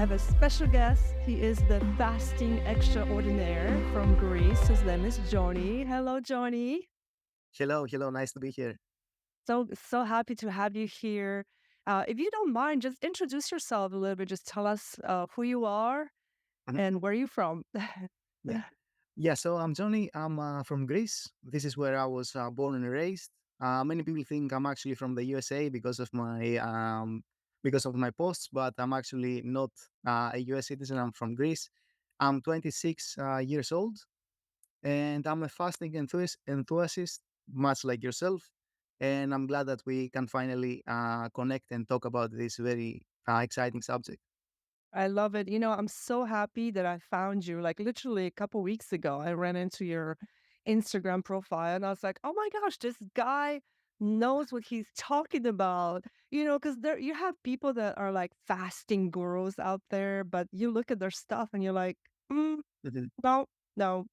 have a special guest. He is the fasting extraordinaire from Greece. His name is Jonny. Hello, Jonny. Hello, hello. Nice to be here. So happy to have you here. If you don't mind, just introduce yourself a little bit. Just tell us who you are Mhm. and where you from. Yeah, yeah. So I'm Johnny. I'm from Greece. This is where I was born and raised. Many people think I'm actually from the USA because of my posts, but I'm actually not a US citizen. I'm from Greece. I'm 26 years old, and I'm a fasting enthusiast, much like yourself. And I'm glad that we can finally connect and talk about this very exciting subject. I love it. I'm so happy that I found you. Like literally a couple weeks ago, I ran into your Instagram profile and I was like, oh my gosh, this guy knows what he's talking about. Because there you have people that are like fasting gurus out there, but you look at their stuff and you're like, Mhm. no, no.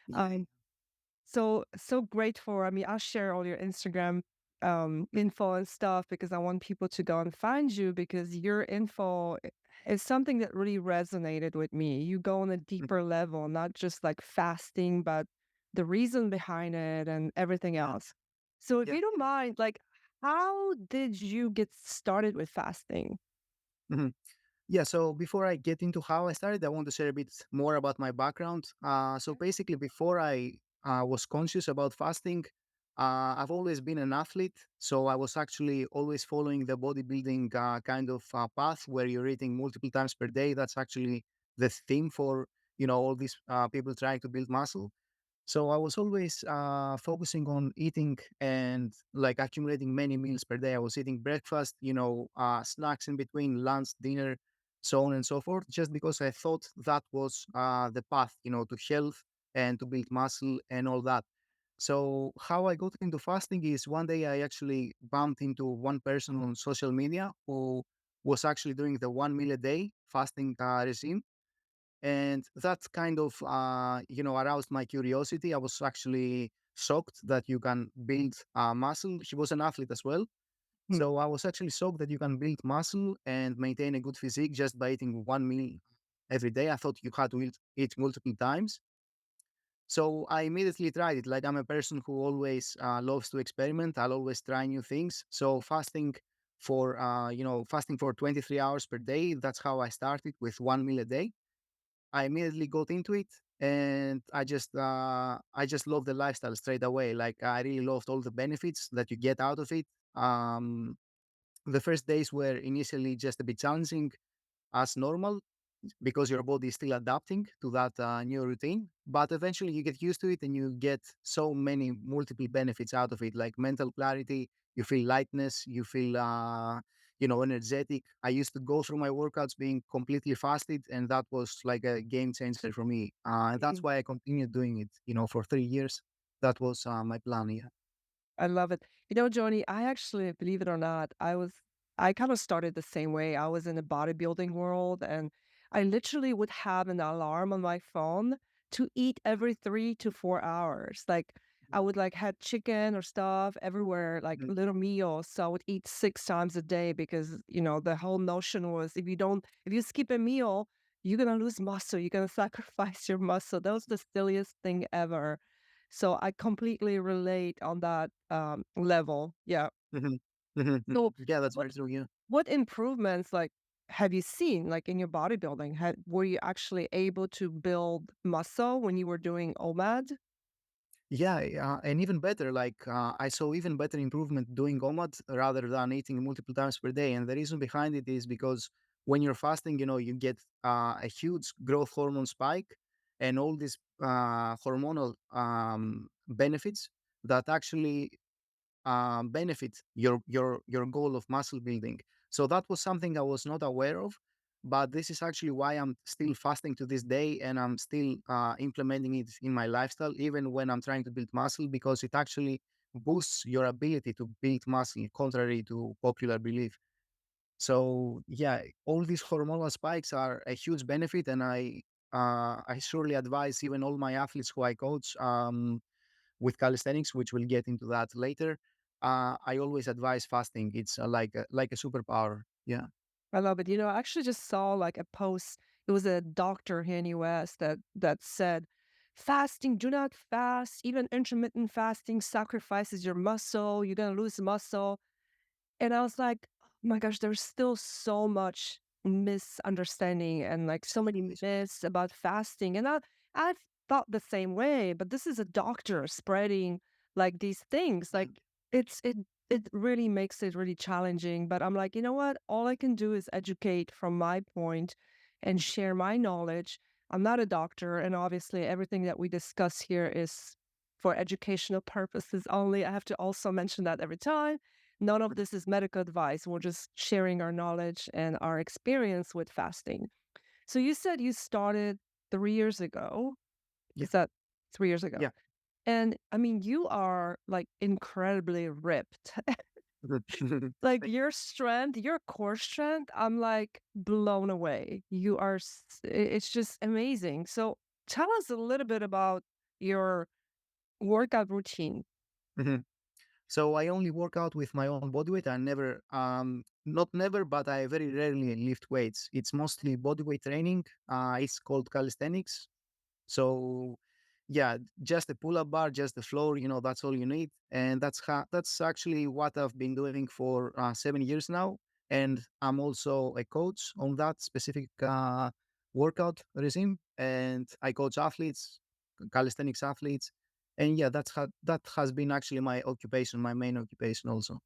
Yeah. Um, so grateful. I mean, I'll share all your Instagram info and stuff because I want people to go and find you because your info is something that really resonated with me. You go on a deeper level, not just like fasting, but the reason behind it and everything Yeah. else. So if Yeah. you don't mind, like how did you get started with fasting? Mhm. Yeah. So before I get into how I started, I want to share a bit more about my background. So basically, before I was conscious about fasting, I've always been an athlete. So I was actually always following the bodybuilding kind of path where you're eating multiple times per day. That's actually the theme for all these people trying to build muscle. So I was always focusing on eating and like accumulating many meals per day. I was eating breakfast, snacks in between, lunch, dinner, so on and so forth, just because I thought that was the path, to health and to build muscle and all that. So how I got into fasting is one day I actually bumped into one person on social media who was actually doing the 1 meal a day fasting regime, and that kind of aroused my curiosity. I was actually shocked that you can build muscle. He was an athlete as well, Hmm. so I was actually shocked that you can build muscle and maintain a good physique just by eating 1 meal every day. I thought you had to eat multiple times. So I immediately tried it. Like, I'm a person who always loves to experiment. I'll always try new things. So fasting for 23 hours per day, that's how I started, with 1 meal a day. I immediately got into it, and I just loved the lifestyle straight away. Like, I really loved all the benefits that you get out of it. The first days were initially just a bit challenging as normal, because your body is still adapting to that new routine. But eventually you get used to it and you get so many multiple benefits out of it, like mental clarity. You feel lightness, you feel, energetic. I used to go through my workouts being completely fasted, and that was like a game changer for me. And that's why I continued doing it, for 3 years. That was my plan. Yeah. I love it. Joni, I actually, believe it or not, I kind of started the same way. I was in the bodybuilding world and I literally would have an alarm on my phone to eat every 3 to 4 hours. Like I would like had chicken or stuff everywhere, like Mhm. little meals. So I would eat 6 times a day because, the whole notion was if you skip a meal, you're gonna lose muscle, you're gonna sacrifice your muscle. That was the silliest thing ever. So I completely relate on that, level. Yeah. Mhm. Mhm. Mhm. So Yeah, that's what very true. Yeah. what improvements, like, have you seen, like, in your bodybuilding? Were you actually able to build muscle when you were doing OMAD? Yeah, and even better, like, I saw even better improvement doing OMAD rather than eating multiple times per day. And the reason behind it is because when you're fasting, you get a huge growth hormone spike and all these hormonal benefits that actually benefit your goal of muscle building. So that was something I was not aware of, but this is actually why I'm still fasting to this day, and I'm still implementing it in my lifestyle, even when I'm trying to build muscle, because it actually boosts your ability to build muscle, contrary to popular belief. So yeah, all these hormonal spikes are a huge benefit, and I surely advise even all my athletes who I coach. With calisthenics, which we'll get into that later, I always advise fasting. It's like a superpower. Yeah. I love it. I actually just saw like a post. It was a doctor here in US that said, fasting, do not fast. Even intermittent fasting sacrifices your muscle. You're gonna lose muscle. And I was like, "Oh my gosh, there's still so much misunderstanding and, like, so many Exactly. myths about fasting." And I've thought the same way, but this is a doctor spreading, like, these things, like, Mhm. it really makes it really challenging, but I'm like, "You know what? All I can do is educate from my point and share my knowledge." I'm not a doctor, and obviously everything that we discuss here is for educational purposes only. I have to also mention that every time. None of this is medical advice. We're just sharing our knowledge and our experience with fasting. So you said you started 3 years ago. Yeah, Is that 3 years ago? yeah. And I mean, you are like incredibly ripped. Like Thank your strength, your core strength, I'm like blown away. You are, it's just amazing. So tell us a little bit about your workout routine. you. Mhm. So I only work out with my own body weight. I never, not never, but I very rarely lift weights. It's mostly body weight training. It's called calisthenics. So yeah, just a pull-up bar, just the floor, that's all you need. And that's actually what I've been doing for 7 years now. And I'm also a coach on that specific workout regime. And I coach athletes, calisthenics athletes. And yeah, that has been actually my occupation, my main occupation also.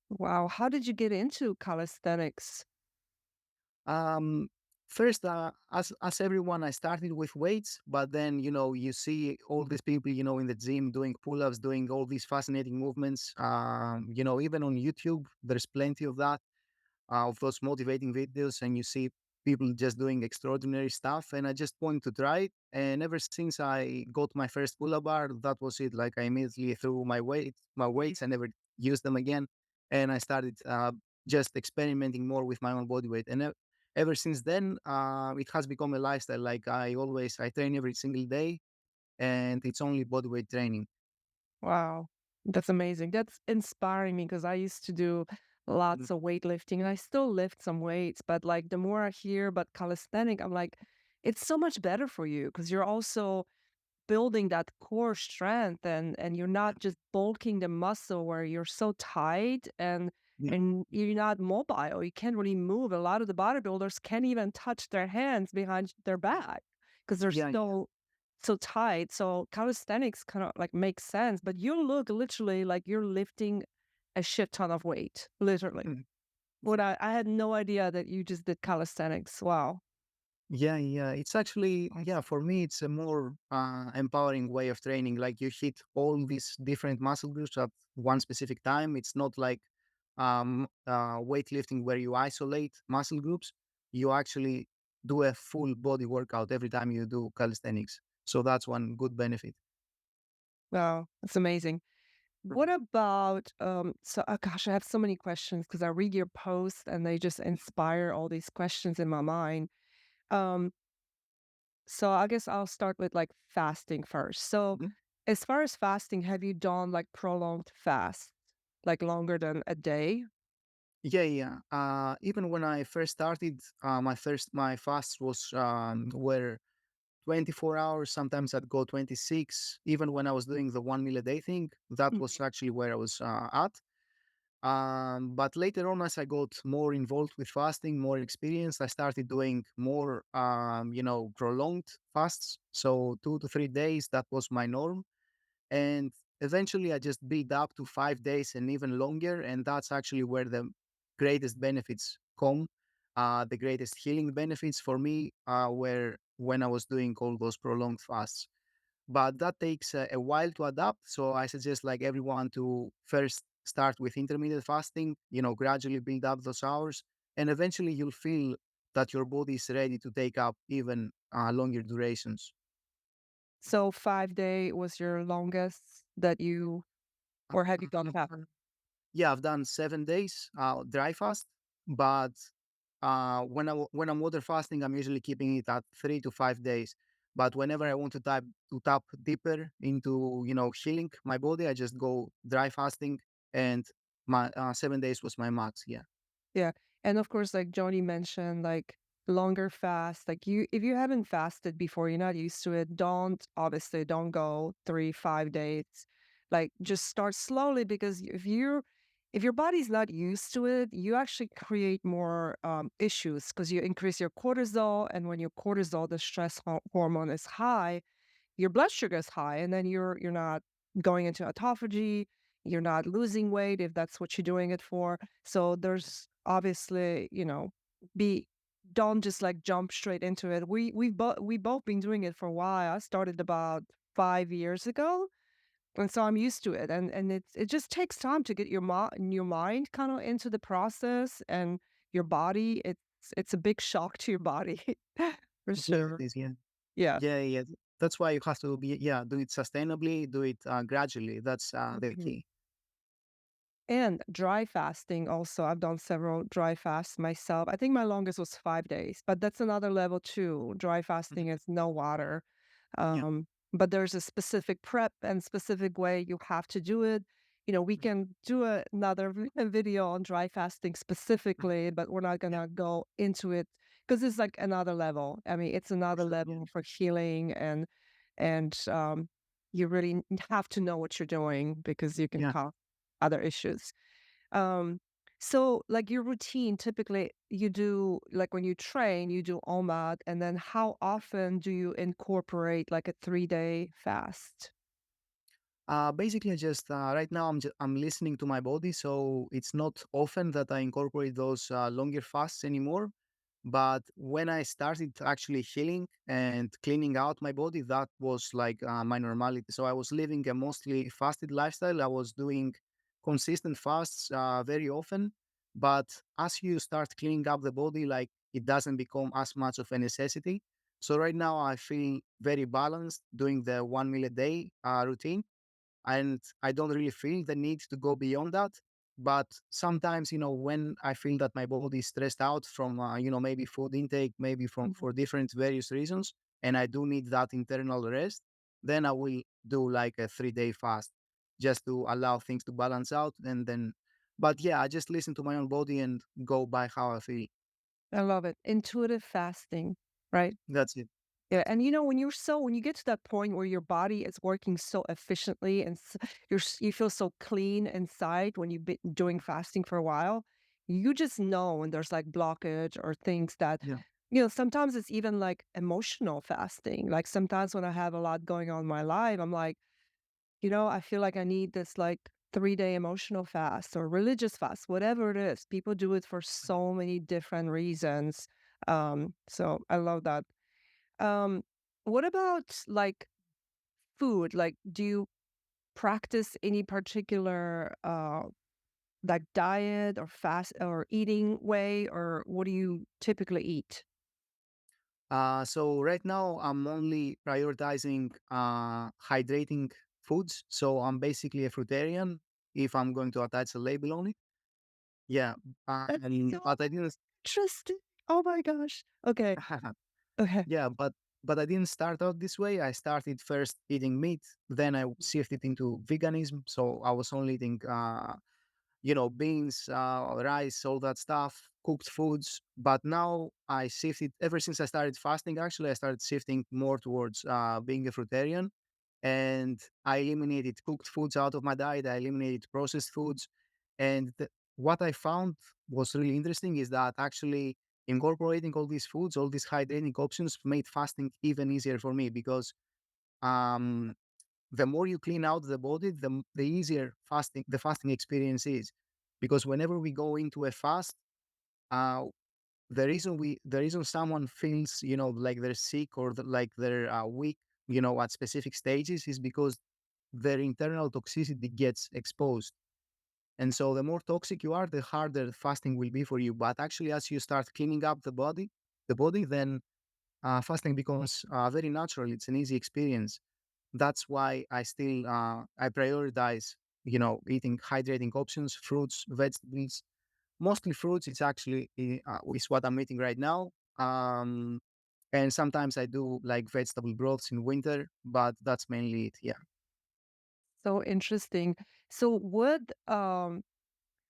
Wow. How did you get into calisthenics? Um, First, as everyone, I started with weights, but then you see all these people, in the gym doing pull-ups, doing all these fascinating movements. Even on YouTube, there's plenty of those motivating videos, and you see people just doing extraordinary stuff. And I just wanted to try it. And ever since I got my first pull-up bar, that was it. Like I immediately threw my weights, I never used them again, and I started just experimenting more with my own body weight. And ever since then, it has become a lifestyle. Like I train every single day, and it's only body weight training. Wow, that's amazing. That's inspiring me because I used to do Mhm. lots of weightlifting and I still lift some weights, but like the more I hear about calisthenic, I'm like, it's so much better for you because you're also building that core strength and you're not just bulking the muscle where you're so tight Yeah, and you're not mobile. You can't really move. A lot of the bodybuilders can't even touch their hands behind their back because they're yeah, yeah. so tight. So calisthenics kind of like makes sense, but you look literally like you're lifting a shit ton of weight, literally. Mhm. What I had no idea that you just did calisthenics. Wow. Yeah, yeah. It's actually, yeah, for me, it's a more empowering way of training. Like you hit all these different muscle groups at one specific time. It's not like weightlifting where you isolate muscle groups. You actually do a full body workout every time you do calisthenics. So that's one good benefit. Wow, that's amazing. What Mhm. about so gosh, I have so many questions because I read your posts and they just inspire all these questions in my mind. Um, so I guess I'll start with like fasting first. So Mhm. as far as fasting, have you done like prolonged fast, like longer than a day? Yeah, yeah. Even when I first started, my fast was were 24 hours. Sometimes I'd go 26. Even when I was doing the 1 meal a day thing, that was Mhm. actually where I was at. But later on, as I got more involved with fasting, more experience, I started doing more, prolonged fasts. So 2 to 3 days, that was my norm. And eventually, I just built up to 5 days and even longer. And that's actually where the greatest benefits come. The greatest healing benefits for me were when I was doing all those prolonged fasts, but that takes a while to adapt. So I suggest like everyone to first start with intermittent fasting, gradually build up those hours, and eventually you'll feel that your body is ready to take up even longer durations. So 5 day was your longest that you or have you done that? Yeah, I've done 7 days dry fast, but when I'm water fasting, I'm usually keeping it at 3 to 5 days. But whenever I want to tap deeper into healing my body, I just go dry fasting, and my 7 days was my max. Yeah. Yeah. And of course, like Joni mentioned, like longer fast. Like you, if you haven't fasted before, you're not used to it. Don't go 3, 5 days. Like just start slowly because if your body's not used to it, you actually create more issues because you increase your cortisol, and when your cortisol, the stress hormone, is high, your blood sugar is high, and then you're not going into autophagy, you're not losing weight if that's what you're doing it for. So there's obviously, be don't just like jump straight into it. We both been doing it for a while. I started about 5 years ago, and so I'm used to it. And it just takes time to get your mind kind of into the process, and your body. It's a big shock to your body for Yeah, it sure. is. Yeah. Yeah. Yeah, yeah. That's why you have to be, yeah, do it sustainably, do it gradually. That's the Mhm. key. And dry fasting also, I've done several dry fasts myself. I think my longest was 5 days, but that's another level too. Dry fasting Mhm. is no water. Yeah. But there's a specific prep and specific way you have to do it. We Mhm. can do another video on dry fasting Mhm. specifically, but we're not Yeah, gonna go into it because it's like another level. I mean, it's for another sure. Yeah. level for healing, and you really have to know what you're doing because you can Yeah. cause other issues. Um, so like your routine, typically you do like when you train, you do OMAD, and then how often do you incorporate like a 3-day fast? Basically, I just right now I'm listening to my body, so it's not often that I incorporate those longer fasts anymore. But when I started actually healing and cleaning out my body, that was like my normality. So I was living a mostly fasted lifestyle. I was doing consistent fasts very often. But as you start cleaning up the body, like it doesn't become as much of a necessity. So right now I feel very balanced doing the 1 meal a day routine, and I don't really feel the need to go beyond that. But sometimes, when I feel that my body is stressed out from, maybe food intake, maybe from Mhm. for different various reasons, and I do need that internal rest, then I will do like a 3-day fast just to allow things to balance out. And then, but yeah, I just listen to my own body and go by how I feel. I love it. Intuitive fasting, right? That's it. Yeah, and when you get to that point where your body is working so efficiently and you feel so clean inside when you've been doing fasting for a while, you just know when there's like blockage or things that, Yeah. sometimes it's even like emotional fasting. Like sometimes when I have a lot going on in my life, I'm like, I feel like I need this like 3-day emotional fast or religious fast, whatever it is. People do it for so many different reasons. So I love that. um, what about like food? Like, do you practice any particular like diet or fast or eating way, or what do you typically eat? So right now I'm only prioritizing hydrating foods. So I'm basically a fruitarian if I'm going to attach a label on it. Yeah. That's so But I didn't interesting. Oh my gosh. Okay. Okay. yeah, but I didn't start out this way. I started first eating meat, then I shifted into veganism. So I was only eating beans, rice, all that stuff, cooked foods. But now I shifted ever since I started fasting. Actually, I started shifting more towards being a fruitarian, and I eliminated cooked foods out of my diet. I eliminated processed foods, and what I found was really interesting is that actually incorporating all these foods, all these hydrating options, made fasting even easier for me because um, the more you clean out the body, the easier the fasting experience is. Because whenever we go into a fast, uh, the reason someone feels like they're sick or like they're weak, at specific stages is because their internal toxicity gets exposed. And so the more toxic you are, the harder fasting will be for you. But actually, as you start cleaning up the body, then fasting becomes very natural. It's an easy experience. That's why I prioritize, eating hydrating options, fruits, vegetables, mostly fruits. It's actually is what I'm eating right now. And sometimes I do like vegetable broths in winter, but that's mainly it. Yeah. So interesting. So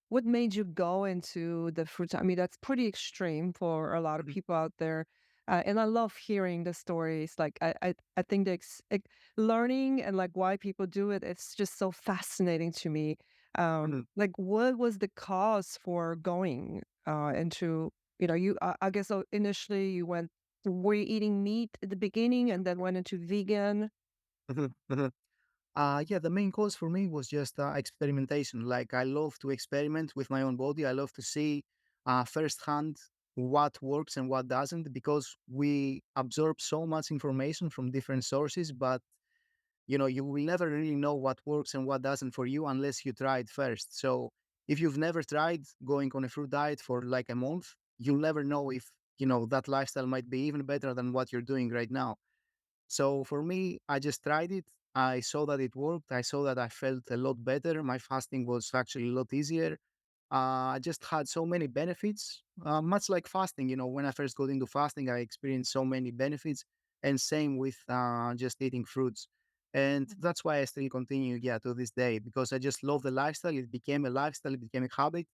what made you go into the fruit? I mean, that's pretty extreme for a lot of Mhm, people out there. And I love hearing the stories. Like I think learning and like why people do it, it's just so fascinating to me. mhm, Like what was the cause for going into, I guess initially you were you eating meat at the beginning and then went into vegan? mhm, mhm. Yeah, the main cause for me was just experimentation. Like, I love to experiment with my own body. I love to see firsthand what works and what doesn't, because we absorb so much information from different sources, but you will never really know what works and what doesn't for you unless you try it first. So if you've never tried going on a fruit diet for like a month, you'll never know if that lifestyle might be even better than what you're doing right now. So for me, I just tried it. I saw that it worked. I saw that I felt a lot better. My fasting was actually a lot easier. I just had so many benefits, much like fasting. When I first got into fasting, I experienced so many benefits, and same with just eating fruits. And that's why I still continue, yeah, to this day, because I just love the lifestyle. It became a lifestyle, it became a habit.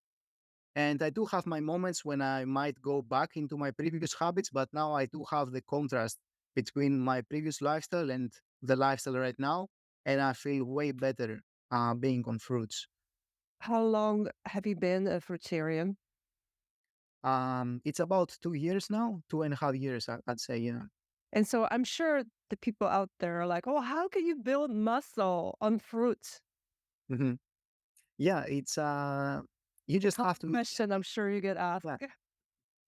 And I do have my moments when I might go back into my previous habits, but now I do have the contrast between my previous lifestyle and the lifestyle right now. And I feel way better being on fruits. How long have you been a fruitarian? It's about 2 years now, 2.5 years, I'd say, yeah. And so I'm sure the people out there are like, "Oh, how can you build muscle on fruit?" hmm Yeah, you just have to, Question I'm sure you get asked.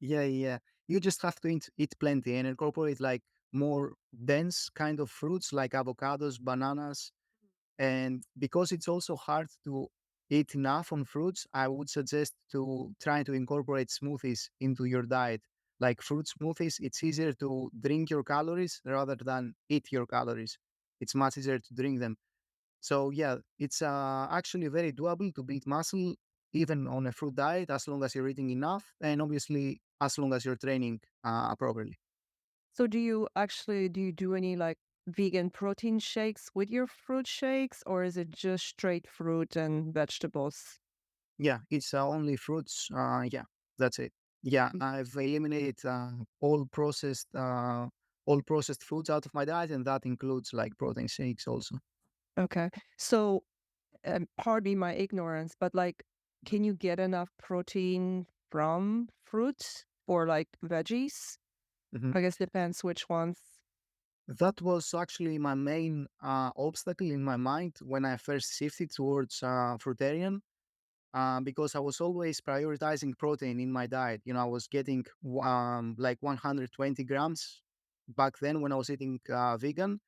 yeah, yeah, yeah. You just have to eat plenty and incorporate like more dense kind of fruits like avocados, bananas. And because it's also hard to eat enough on fruits, I would suggest to try to incorporate smoothies into your diet. Like fruit smoothies, it's easier to drink your calories rather than eat your calories. It's much easier to drink them. So yeah, it's actually very doable to build muscle even on a fruit diet, as long as you're eating enough, and obviously as long as you're training properly. So do you do any, like, vegan protein shakes with your fruit shakes, or is it just straight fruit and vegetables? Yeah, it's only fruits. Yeah, that's it. Yeah, Mm, I've eliminated all processed foods out of my diet, and that includes like protein shakes also. okay. So, pardon me my ignorance, but, like, can you get enough protein from fruits or, like, veggies? Mhm. I guess depends which ones. That was actually my main obstacle in my mind when I first shifted towards fruitarian, because I was always prioritizing protein in my diet. I was getting like 120 grams back then when I was eating vegan,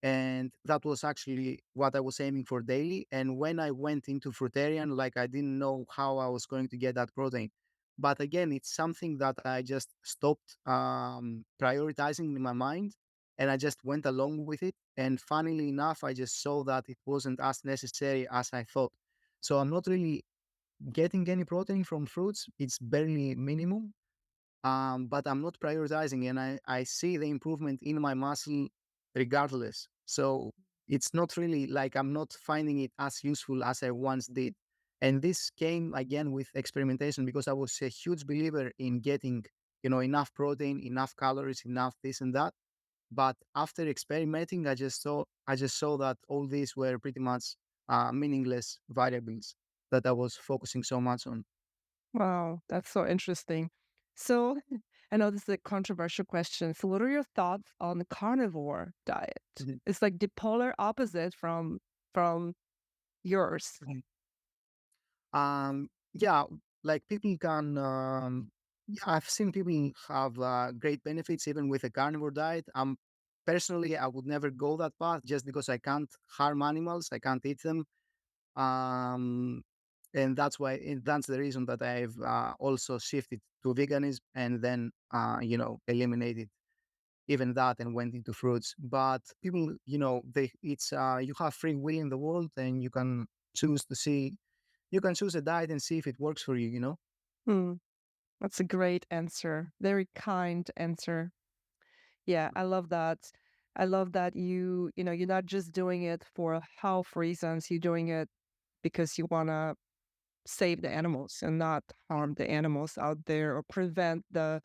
and that was actually what I was aiming for daily. And when I went into fruitarian, like, I didn't know how I was going to get that protein. But again, it's something that I just stopped prioritizing in my mind, and I just went along with it. And funnily enough, I just saw that it wasn't as necessary as I thought. So I'm not really getting any protein from fruits. It's barely minimum, but I'm not prioritizing, and I see the improvement in my muscle regardless. So it's not really like I'm not finding it as useful as I once did. And this came again with experimentation, because I was a huge believer in getting, enough protein, enough calories, enough this and that. But after experimenting, I just saw that all these were pretty much meaningless variables that I was focusing so much on. Wow, that's so interesting. So, I know this is a controversial question. So, what are your thoughts on the carnivore diet? It's like the polar opposite from yours. Yeah, like people can, yeah, I've seen people have great benefits even with a carnivore diet. Personally, I would never go that path just because I can't harm animals. I can't eat them. Um, and that's the reason that I've also shifted to veganism, and then, eliminated even that and went into fruits. But people, you have free will in the world, and choose to see you can choose a diet and see if it works for you. Hmm, that's a great answer. Very kind answer. Yeah, I love that. I love that you're not just doing it for health reasons. You're doing it because you wanna save the animals and not harm the animals out there or prevent the,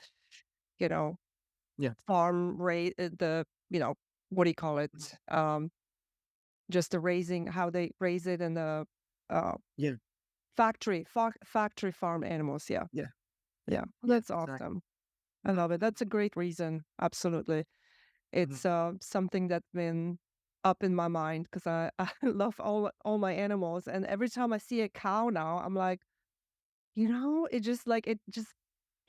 you know, Yeah. the, what do you call it? Mhm. Just the raising, how they raise it in the uh, Yeah. factory farm animals. Yeah. Yeah. Yeah. Yeah. Yeah. That's Exactly. awesome. I love it. That's a great reason. Absolutely. Mhm. It's something that's been up in my mind because I love all my animals. And every time I see a cow now, I'm like, it just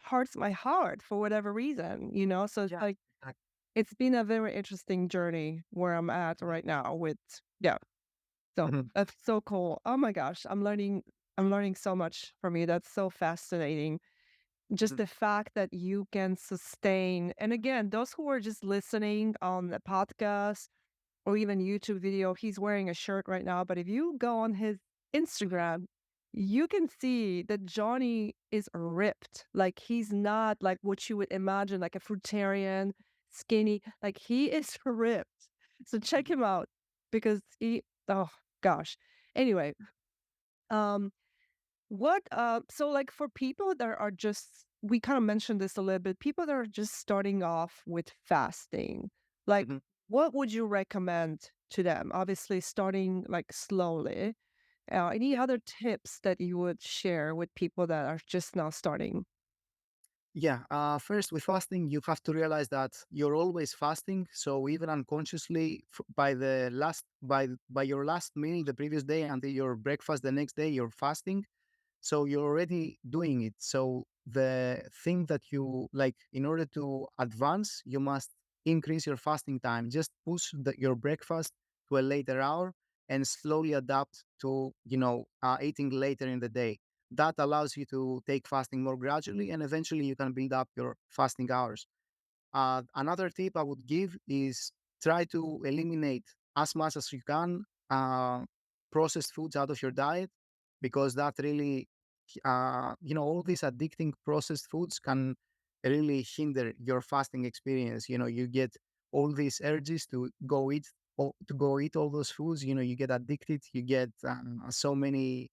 hurts my heart for whatever reason. So it's Yeah. like Exactly. it's been a very interesting journey where I'm at Mhm. right now with yeah. So Mhm. that's so cool. Oh my gosh, I'm learning so much from you. That's so fascinating. Just Mhm. the fact that you can sustain, and again, those who are just listening on the podcast or even YouTube video, he's wearing a shirt right now, but if you go on his Instagram, you can see that Johnny is ripped. Like he's not like what you would imagine, like a fruitarian, skinny. Like he is ripped. So check Mhm. him out because oh gosh. Anyway, um, so like for people that are just, we kind of mentioned this a little bit, people that are just starting off with fasting, like Mhm. what would you recommend to them? Obviously, starting like slowly. Any other tips that you would share with people that are just now starting? Yeah. First, with fasting, you have to realize that you're always fasting. So even unconsciously, by your last meal the previous day until your breakfast the next day, you're fasting. So you're already doing it. So the thing that you like, in order to advance, you must increase your fasting time. Just push your breakfast to a later hour and slowly adapt to, eating later in the day. That allows you to take fasting more gradually, and eventually you can build up your fasting hours. Another tip I would give is try to eliminate as much as you can processed foods out of your diet, because that really, all these addicting processed foods can really hinder your fasting experience. You get all these urges to go eat all those foods. You get addicted. You get so many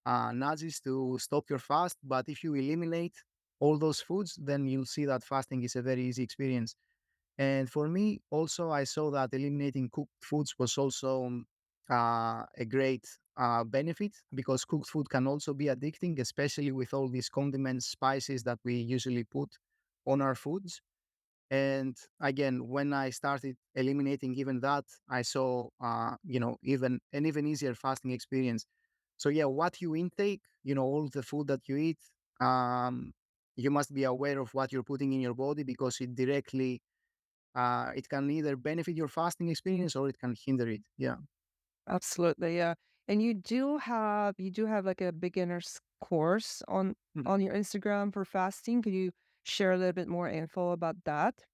nudges to stop your fast. But if you eliminate all those foods, then you'll see that fasting is a very easy experience. And for me, also, I saw that eliminating cooked foods was also a great benefit, because cooked food can also be addicting, especially with all these condiments, spices that we usually put on our foods. And again, when I started eliminating even that, I saw, even easier fasting experience. So yeah, what you intake, all the food that you eat, um, you must be aware of what you're putting in your body, because it can either benefit your fasting experience or it can hinder it. Yeah. Absolutely, yeah. And you do have like a beginner's course on Mhm. on your Instagram for fasting. Could you share a little bit more info about that?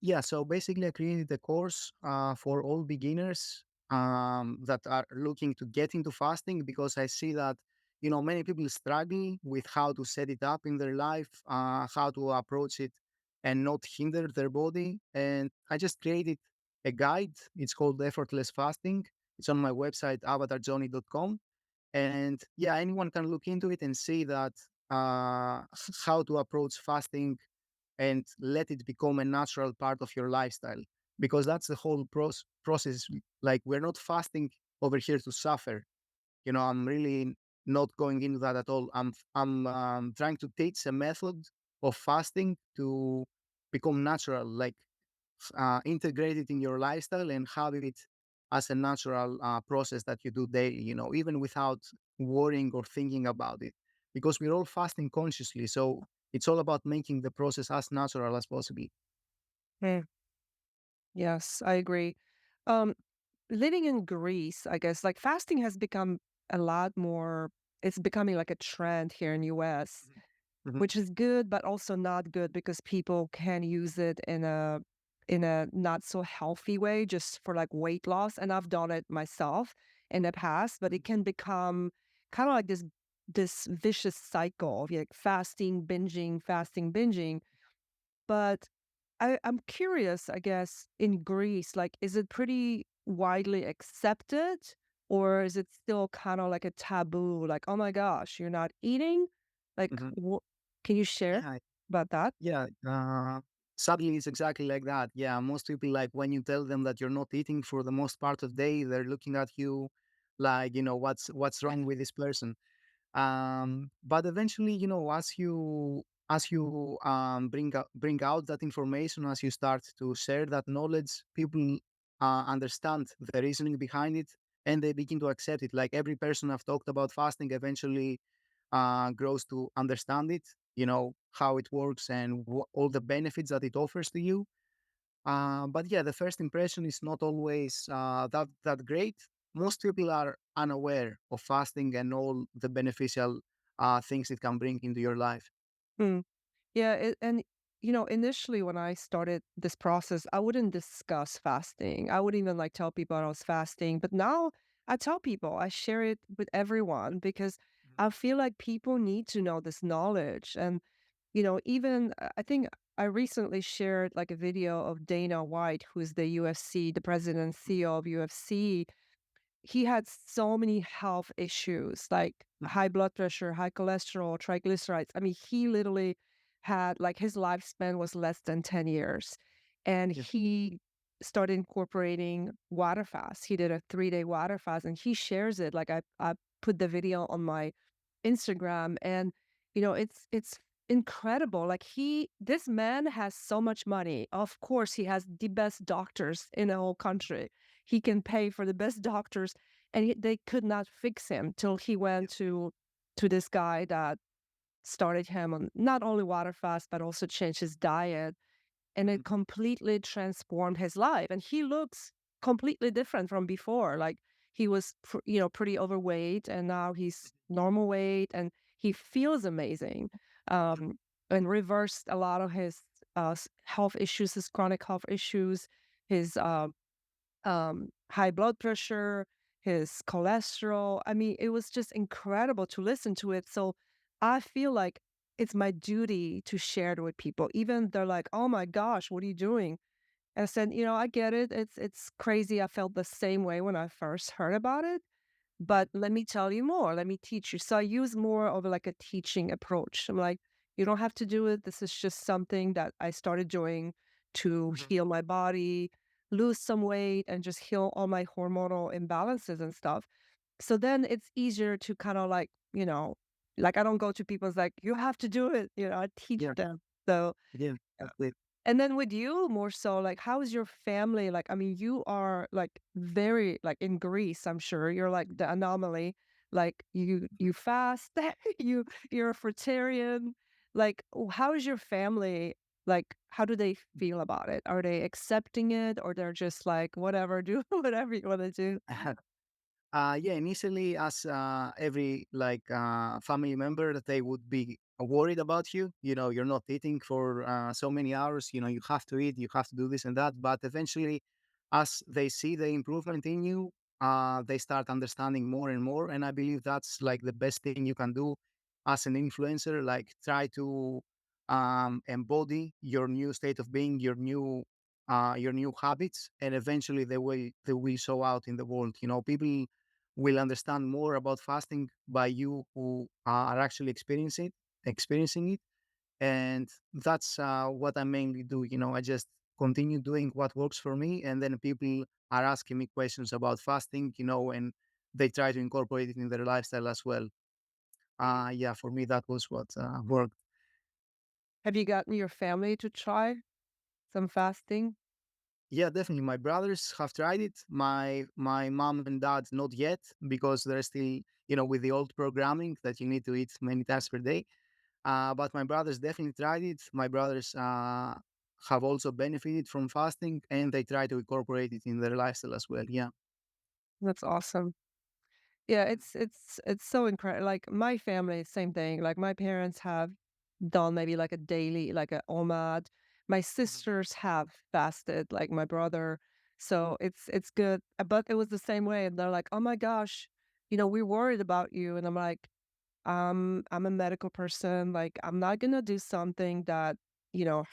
Yeah. So basically, I created a course for all beginners that are looking to get into fasting, because I see that, many people struggle with how to set it up in their life, how to approach it and not hinder their body. And I just created a guide. It's called Effortless Fasting. It's on my website, avatarjohnny.com. And yeah, anyone can look into it and see that how to approach fasting and let it become a natural part of your lifestyle, because that's the whole process. Like, we're not fasting over here to suffer. I'm really not going into that at all. I'm trying to teach a method of fasting to become natural, like integrate it in your lifestyle and have it as a natural process that you do daily, even without worrying or thinking about it, because we're all fasting consciously. So it's all about making the process as natural as possible. Mm, yes, I agree. Um, Living in Greece, I guess, like fasting has become a lot more, it's becoming like a trend here in US, Mhm. which is good, but also not good because people can use it in a not so healthy way, just for like weight loss. And I've done it myself in the past, but it can become kind of like this vicious cycle of like fasting, binging. But I'm curious, I guess, in Greece, like, is it pretty widely accepted? or is it still kind of like a taboo? Like, oh my gosh, you're not eating? Like, Mhm. can you share Yeah, about that? yeah. Sadly, it's exactly like that. Yeah, most people, like when you tell them that you're not eating for the most part of the day, they're looking at you like, what's wrong with this person. But eventually, as you bring out that information, as you start to share that knowledge, people understand the reasoning behind it, and they begin to accept it. Like every person I've talked about fasting eventually grows to understand it, how it works and all the benefits that it offers to you. But yeah, the first impression is not always that great. Most people are unaware of fasting and all the beneficial things it can bring into your life. Hmm. Yeah, and initially when I started this process, I wouldn't discuss fasting. I wouldn't even like tell people I was fasting. But now I tell people, I share it with everyone because I feel like people need to know this knowledge. And even I think I recently shared like a video of Dana White, who's the UFC, the president and CEO of UFC. He had so many health issues, like Mhm. high blood pressure, high cholesterol, triglycerides. I mean, he literally had like his lifespan was less than 10 years. And Yeah. he started incorporating water fast. He did a 3-day water fast and he shares it. Like I put the video on my Instagram and it's incredible. Like this man has so much money. Of course, he has the best doctors in the whole country. He can pay for the best doctors and they could not fix him till he Yeah. went to this guy that started him on not only water fast but also changed his diet, and it Mhm. completely transformed his life. And he looks completely different from before. Like he was, pretty overweight, and now he's normal weight, and he feels amazing. Um, and reversed a lot of his health issues, his chronic health issues, his high blood pressure, his cholesterol. I mean, it was just incredible to listen to it. So I feel like it's my duty to share it with people. Even they're like, "Oh my gosh, what are you doing?" I said, I get it. It's crazy. I felt the same way when I first heard about it. But let me tell you more. Let me teach you. So I use more of like a teaching approach. I'm like, you don't have to do it. This is just something that I started doing to Mhm. heal my body, lose some weight, and just heal all my hormonal imbalances and stuff. So then it's easier to kind of like I don't go to people's like, you have to do it. I teach Yeah. them. So Yeah. yeah. That's it. And then with you more so, like, how is your family? Like, I mean, you are like very like in Greece, I'm sure. You're like the anomaly. Like you fast, you're a fruitarian. Like, how is your family? Like, how do they feel about it? Are they accepting it or they're just like, whatever, do whatever you want to do? Yeah, initially, as every family member, that they would be worried about you. You're not eating for so many hours. You have to eat, you have to do this and that. But eventually, as they see the improvement in you, they start understanding more and more. And I believe that's like the best thing you can do as an influencer. Like try to embody your new state of being, your new habits, and eventually they will show out in the world. People will understand more about fasting by you who are actually experiencing it. And that's what I mainly do. I just continue doing what works for me, and then people are asking me questions about fasting, and they try to incorporate it in their lifestyle as well. Yeah, for me that was what worked. Have you gotten your family to try some fasting? Yeah, definitely. My brothers have tried it. My mom and dad not yet, because they're still, with the old programming that you need to eat many times per day. But my brothers definitely tried it. My brothers have also benefited from fasting, and they try to incorporate it in their lifestyle as well. Yeah. That's awesome. Yeah, it's so incredible. Like my family, same thing. Like my parents have done maybe like a daily, like a OMAD. My Mhm. sisters have fasted, like my brother. So it's good. But it was the same way. And they're like, oh my gosh, we're worried about you. And I'm like, I'm a medical person. Like I'm not gonna do something that,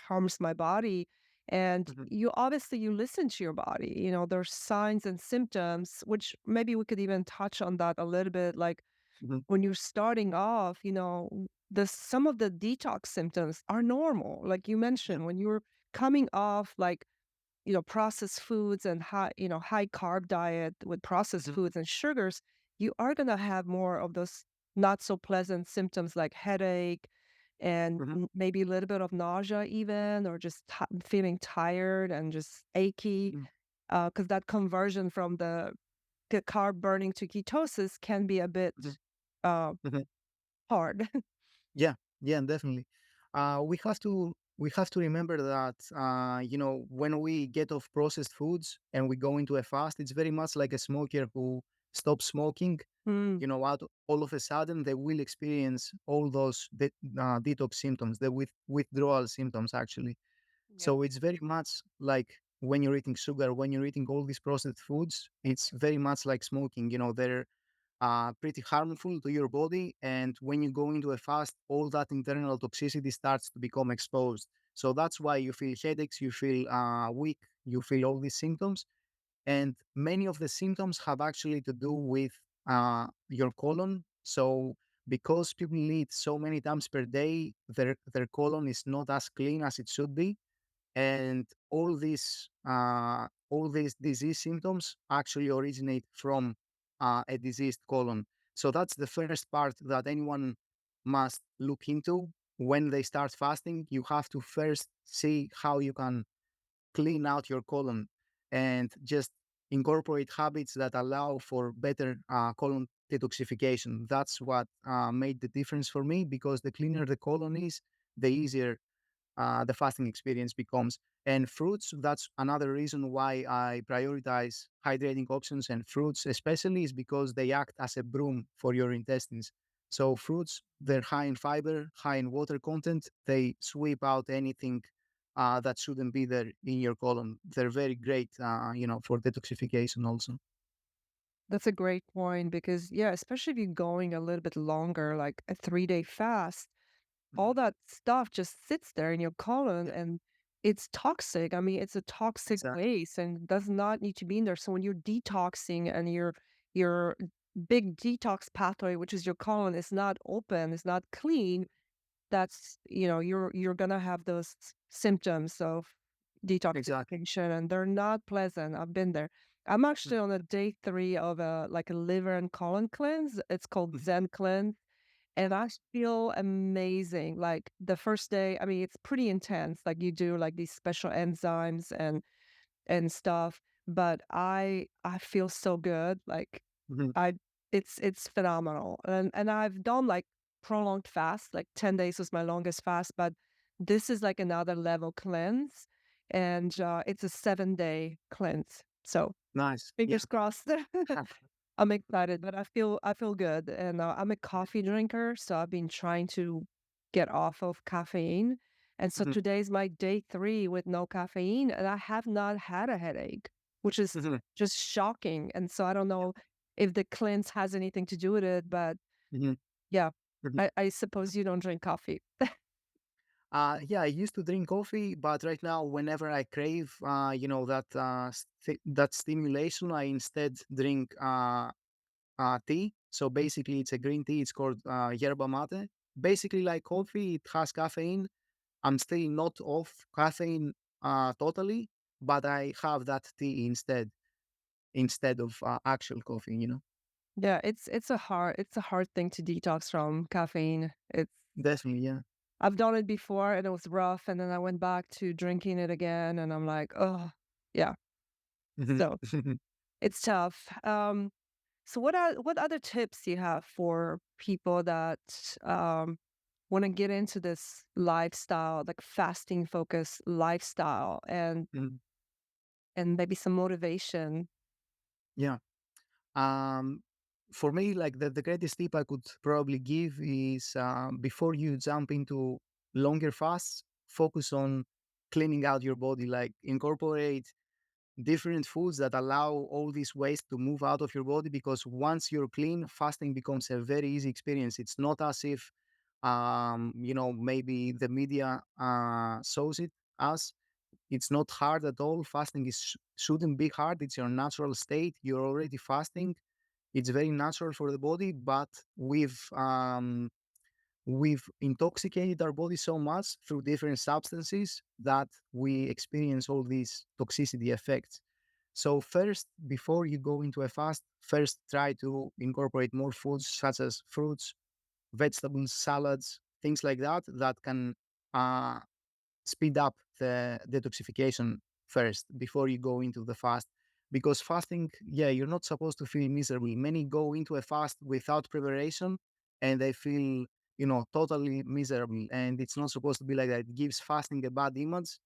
harms my body. And Mhm, you obviously you listen to your body. There's signs and symptoms, which maybe we could even touch on that a little bit. Like mhm, when you're starting off, the some of the detox symptoms are normal. Like you yeah, mentioned, when you're coming off like processed foods and high carb diet with processed mhm, foods and sugars, you are going to have more of those not so pleasant symptoms like headache and mhm, maybe a little bit of nausea even, or just feeling tired and just achy, mhm, because that conversion from the carb burning to ketosis can be a bit mhm, uh, mhm. hard. Yeah, yeah, definitely. We have to remember that when we get off processed foods and we go into a fast, it's very much like a smoker who stops smoking. Mm, Out all of a sudden they will experience all those detox symptoms, the withdrawal symptoms actually. yeah. So it's very much like when you're eating sugar, when you're eating all these processed foods, it's very much like smoking. They're pretty harmful to your body. And when you go into a fast, all that internal toxicity starts to become exposed. So that's why you feel headaches, you feel weak, you feel all these symptoms. And many of the symptoms have actually to do with your colon. So because people eat so many times per day, their colon is not as clean as it should be, and all these disease symptoms actually originate from a diseased colon. So that's the first part that anyone must look into when they start fasting. You have to first see how you can clean out your colon and just incorporate habits that allow for better colon detoxification. That's what made the difference for me, because the cleaner the colon is, the easier the fasting experience becomes. And fruits, that's another reason why I prioritize hydrating options and fruits, especially, is because they act as a broom for your intestines. So fruits, they're high in fiber, high in water content. They sweep out anything that shouldn't be there in your colon. They're very great, for detoxification also. That's a great point because, yeah, especially if you're going a little bit longer, like a 3-day fast, all Mhm. that stuff just sits there in your colon Yeah, and it's toxic. I mean, it's a toxic exactly. waste and does not need to be in there. So when you're detoxing and your big detox pathway, which is your colon, is not open, is not clean, that's you're gonna have those symptoms of Exactly. detoxification, and they're not pleasant. I've been there. I'm Mhm, actually on a day 3 of a liver and colon cleanse. It's called mhm, Zen Cleanse, and I feel amazing. Like the first day, I mean, it's pretty intense. Like you do like these special enzymes and stuff, but I feel so good. Like mhm, I it's phenomenal. And I've done like prolonged fast, like 10 days was my longest fast, but this is like another level cleanse and it's a 7-day cleanse. So, Nice. Yeah. fingers crossed. I'm excited, but I feel good, and I'm a coffee drinker, so I've been trying to get off of caffeine, and so Mhm, today's my day 3 with no caffeine, and I have not had a headache, which is mhm. just shocking, and so I don't know if the cleanse has anything to do with it, but Mhm, yeah, mhm. I suppose you don't drink coffee. Yeah, I used to drink coffee, but right now, whenever I crave, that stimulation, I instead drink tea. So basically, it's a green tea. It's called yerba mate. Basically, like coffee, it has caffeine. I'm still not off caffeine totally, but I have that tea instead of actual coffee. Yeah, it's a hard thing to detox from caffeine. Definitely, yeah. I've done it before and it was rough, and then I went back to drinking it again, and I'm like, oh, yeah. Mhm. So it's tough. So what other tips do you have for people that want to get into this lifestyle, like fasting focused lifestyle, Mhm. and maybe some motivation? Yeah. Um, for me, like the greatest tip I could probably give is before you jump into longer fasts, focus on cleaning out your body, like incorporate different foods that allow all this waste to move out of your body. Because once you're clean, fasting becomes a very easy experience. It's not as if, maybe the media shows it as. It's not hard at all. Fasting shouldn't be hard. It's your natural state. You're already fasting. It's very natural for the body, but we've intoxicated our body so much through different substances that we experience all these toxicity effects. So first, before you go into a fast, first try to incorporate more foods such as fruits, vegetables, salads, things like that that can uh, speed up the detoxification first before you go into the fast. Because fasting, yeah, you're not supposed to feel miserable. Many go into a fast without preparation and they feel, totally miserable. And it's not supposed to be like that. It gives fasting a bad image,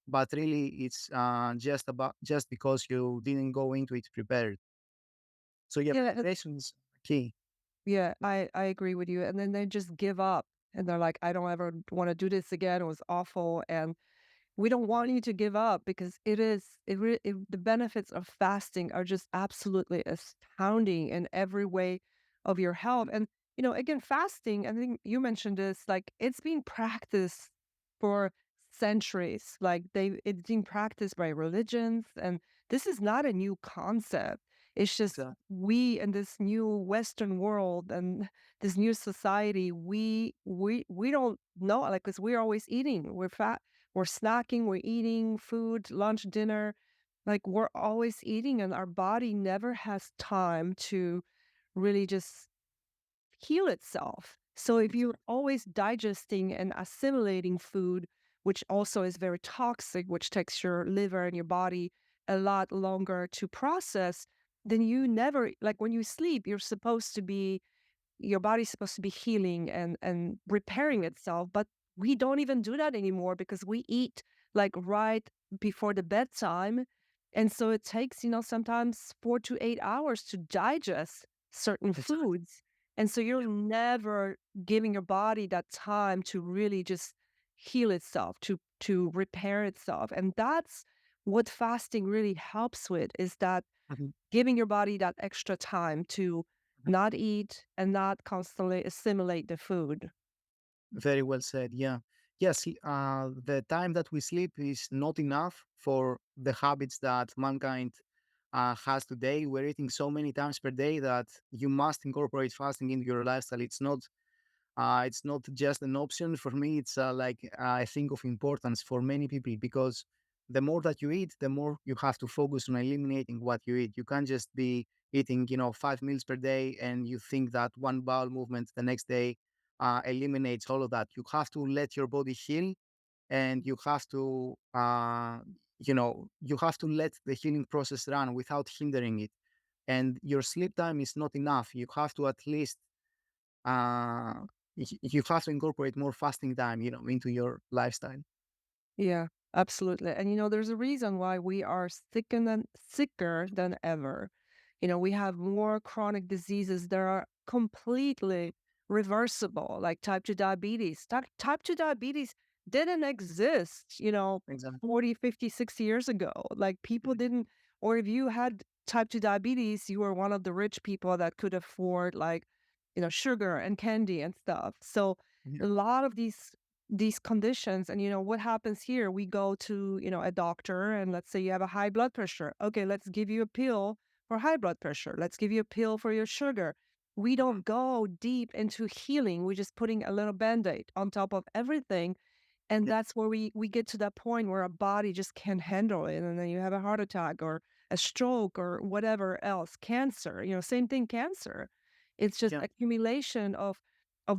but really it's just because you didn't go into it prepared. So yeah, Yeah, preparation is key. yeah, I agree with you, and then they just give up, and they're like, "I don't ever wanna do this again, it was awful," and we don't want you to give up because the benefits of fasting are just absolutely astounding in every way of your health. And again, fasting, I think you mentioned this, like it's being practiced for centuries. Like it's being practiced by religions, and this is not a new concept. It's just Exactly. we in this new Western world and this new society, we don't know, like, because we're always eating, we're snacking, we're eating food, lunch, dinner. Like we're always eating, and our body never has time to really just heal itself. So if you're always digesting and assimilating food, which also is very toxic, which takes your liver and your body a lot longer to process, then you never, like when you sleep, you're supposed to be your body's supposed to be healing and repairing itself, but we don't even do that anymore because we eat like right before the bedtime. And so it takes, sometimes 4 to 8 hours to digest certain Exactly. foods. And so you're never giving your body that time to really just heal itself, to repair itself. And that's what fasting really helps with, is that Mhm. giving your body that extra time to not eat and not constantly assimilate the food. Very well said. Yeah. Yes. The time that we sleep is not enough for the habits that mankind has today. We're eating so many times per day that you must incorporate fasting into your lifestyle. It's not just an option for me. It's like I think of importance for many people because the more that you eat, the more you have to focus on eliminating what you eat. You can't just be eating, 5 meals per day, and you think that one bowel movement the next day eliminates all of that. You have to let your body heal, and you have to let the healing process run without hindering it. And your sleep time is not enough. You have to at least you have to incorporate more fasting time, into your lifestyle. Yeah, absolutely. And there's a reason why we are sicker than ever. We have more chronic diseases that are completely reversible, like type 2 diabetes. Type 2 diabetes didn't exist, Exactly. 40, 50, 60 years ago. Like people Mhm. didn't, or if you had type 2 diabetes, you were one of the rich people that could afford like, sugar and candy and stuff. So Yeah. a lot of these conditions, and what happens here, we go to a doctor, and let's say you have a high blood pressure. Okay, let's give you a pill for high blood pressure, let's give you a pill for your sugar. We Mhm. don't go deep into healing, we're just putting a little band-aid on top of everything. And Yeah. that's where we get to that point where our body just can't handle it, and then you have a heart attack or a stroke or whatever else, cancer, same thing, cancer. It's just Yeah. accumulation of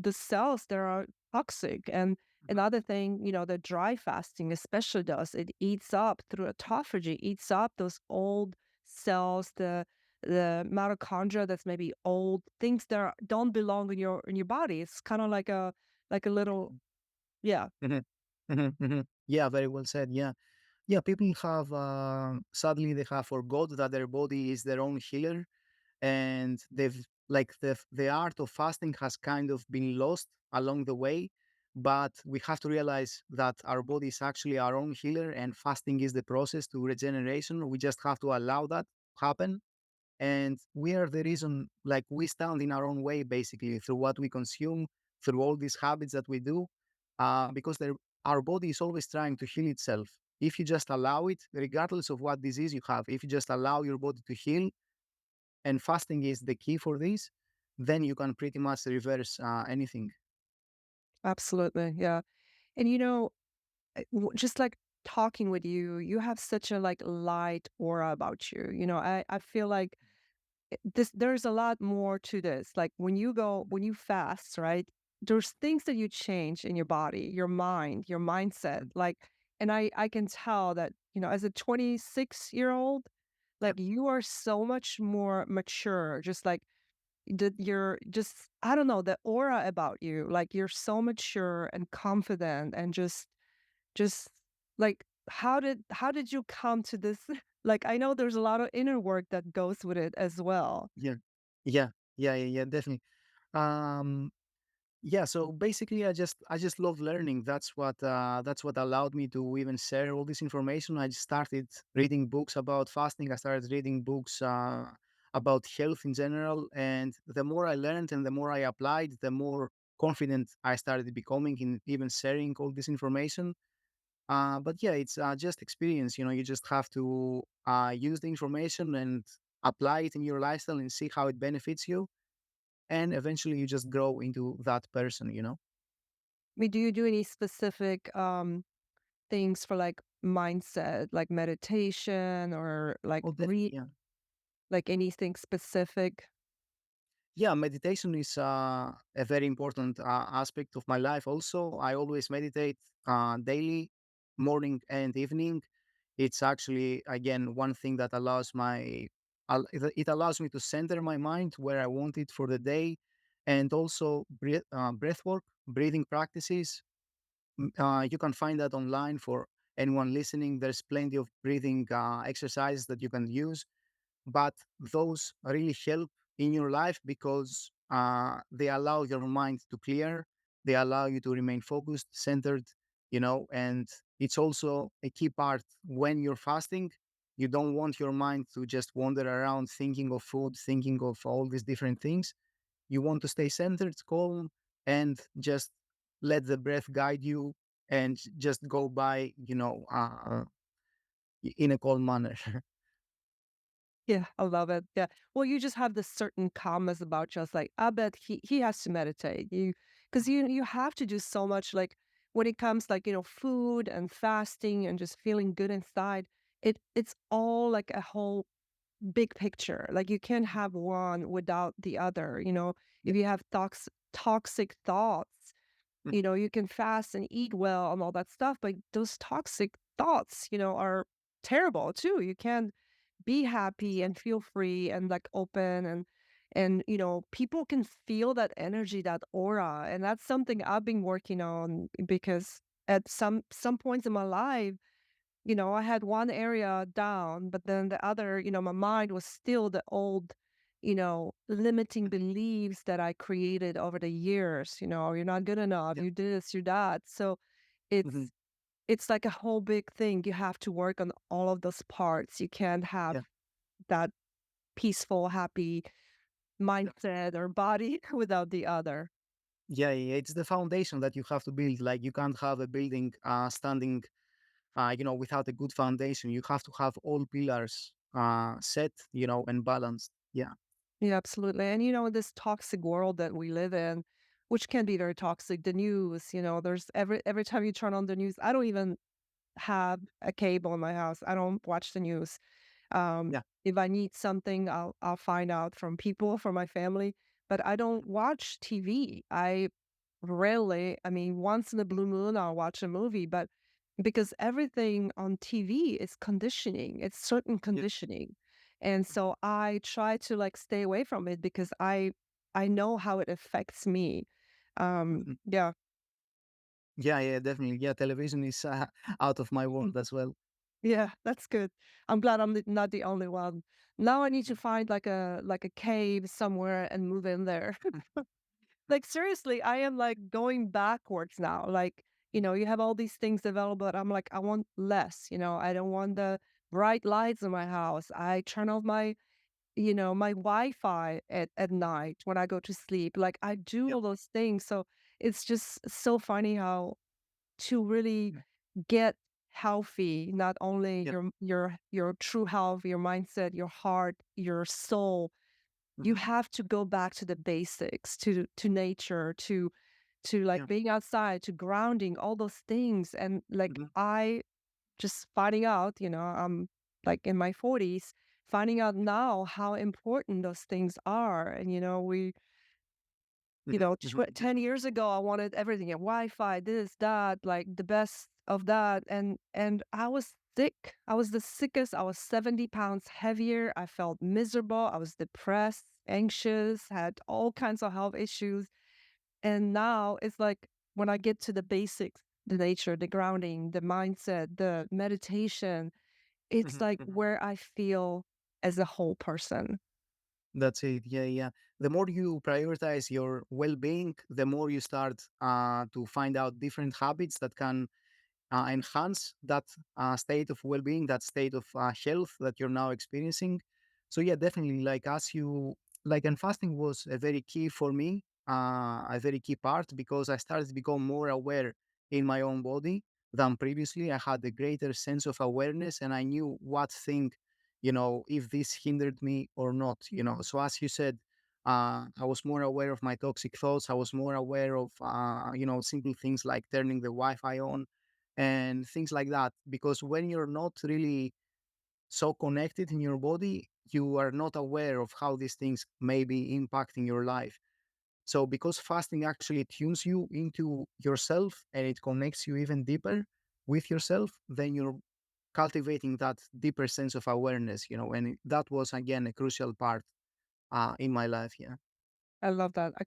the cells that are toxic. And Mhm. another thing, the dry fasting especially does, it eats up through autophagy, eats up those old cells, the mitochondria that's maybe old, things that don't belong in your body. It's kind of like a little, yeah. Mhm. Mhm. Mhm. Yeah, very well said. Yeah. Yeah, people have sadly they have forgot that their body is their own healer, and they've like the art of fasting has kind of been lost along the way. But we have to realize that our body is actually our own healer, and fasting is the process to regeneration. We just have to allow that happen, and we are the reason, like we stand in our own way basically through what we consume, through all these habits that we do, because our body is always trying to heal itself. if you just allow it, regardless of what disease you have, if you just allow your body to heal, and fasting is the key for this, then you can pretty much reverse anything. Absolutely. Yeah. And just like talking with you, you have such a like light aura about you. I feel like there's a lot more to this. Like when you fast, right? There's things that you change in your body, your mind, your mindset. Mm. Like, and I can tell that, as a 26-year-old, Yep. like you are so much more mature, just like that you're just I don't know, the aura about you, like you're so mature and confident and just like how did you come to this? Like I know there's a lot of inner work that goes with it as well. Yeah. Yeah. Yeah. Definitely. Um, Yeah, so basically I just love learning. That's what allowed me to even share all this information. I just started reading books about fasting. I started reading books about health in general, and the more I learned and the more I applied, the more confident I started becoming in even sharing all this information. But yeah, it's just experience. You just have to use the information and apply it in your lifestyle and see how it benefits you, and eventually you just grow into that person. I mean, do you do any specific things for like mindset, like meditation or like Oh, definitely, yeah. like anything specific? Yeah, meditation is a very important aspect of my life. Also, I always meditate daily, morning and evening. It's actually again one thing that it allows me to center my mind where I want it for the day, and also breath work, breathing practices. You can find that online for anyone listening. There's plenty of breathing exercises that you can use, but those really help in your life because they allow your mind to clear, they allow you to remain focused, centered, and it's also a key part when you're fasting. You don't want your mind to just wander around thinking of food, thinking of all these different things. You want to stay centered, calm, and just let the breath guide you, and just go by, in a calm manner. Yeah, I love it. Yeah. Well, you just have this certain calmness about you. I was like, I bet he has to meditate. Because you have to do so much. Like when it comes like food and fasting and just feeling good inside. It's all like a whole big picture. Like you can't have one without the other. Yeah. If you have toxic thoughts, Mm. you can fast and eat well and all that stuff, but those toxic thoughts, are terrible too. You can't be happy and feel free and like open and people can feel that energy, that aura, and that's something I've been working on because at some points in my life, I had one area down, but then the other, my mind was still the old, limiting beliefs that I created over the years. You're not good enough, Yeah. you this, you that. So Mhm. it's like a whole big thing. You have to work on all of those parts. You can't have Yeah. that peaceful, happy Yeah. mindset or body without the other. Yeah, it's the foundation that you have to build. Like you can't have a building standing, without a good foundation. You have to have all pillars set, and balanced. Yeah, Yeah, absolutely. And this toxic world that we live in, which can be very toxic, the news, there's every time you turn on the news, I don't even have a cable in my house. I don't watch the news. yeah, If I need something, I'll find out from people, from my family, but I don't watch TV. I rarely, I mean, once in a blue moon, I'll watch a movie, but because everything on TV is conditioning, it's certain yeah, conditioning. And so I try to like stay away from it because I know how it affects me. mhm. Yeah. Yeah, definitely. Yeah, television is out of my world as well. Yeah, that's good. I'm glad I'm not the only one. Now I need to find like a cave somewhere and move in there. Like seriously, I am like going backwards now. Like, you have all these things available, but I'm like, I want less, I don't want the bright lights in my house. I turn off my Wi-Fi at night when I go to sleep. Like I do Yeah, all those things. So it's just so funny how to really yeah, get healthy, not only Yeah. your true health, your mindset, your heart, your soul, you Hmm. have to go back to the basics, to nature, to like Yeah. being outside, to grounding, all those things. And like Hmm. I just finding out, I'm like in my 40s, finding out now how important those things are. And we, Hmm. Hmm. 10 years ago, I wanted everything, Wi-Fi, this, that, like the best of that. And I was sick. I was the sickest. I was 70 pounds heavier. I felt miserable. I was depressed, anxious, had all kinds of health issues. And now it's like when I get to the basics, the nature, the grounding, the mindset, the meditation, it's Hmm. like Hmm. where I feel as a whole person. That's it. Yeah, yeah. The more you prioritize your well-being, the more you start to find out different habits that can enhance that state of well-being, that state of health that you're now experiencing. So yeah, definitely. Like as you like, and fasting was a very key for me, a very key part because I started to become more aware in my own body than previously. I had a greater sense of awareness, and I knew what thing, if this hindered me or not. So as you said. I was more aware of my toxic thoughts. I was more aware of, simple things like turning the Wi-Fi on, and things like that. Because when you're not really so connected in your body, you are not aware of how these things may be impacting your life. So, because fasting actually tunes you into yourself and it connects you even deeper with yourself, then you're cultivating that deeper sense of awareness, and that was again a crucial part in my life. Yeah. I love that. I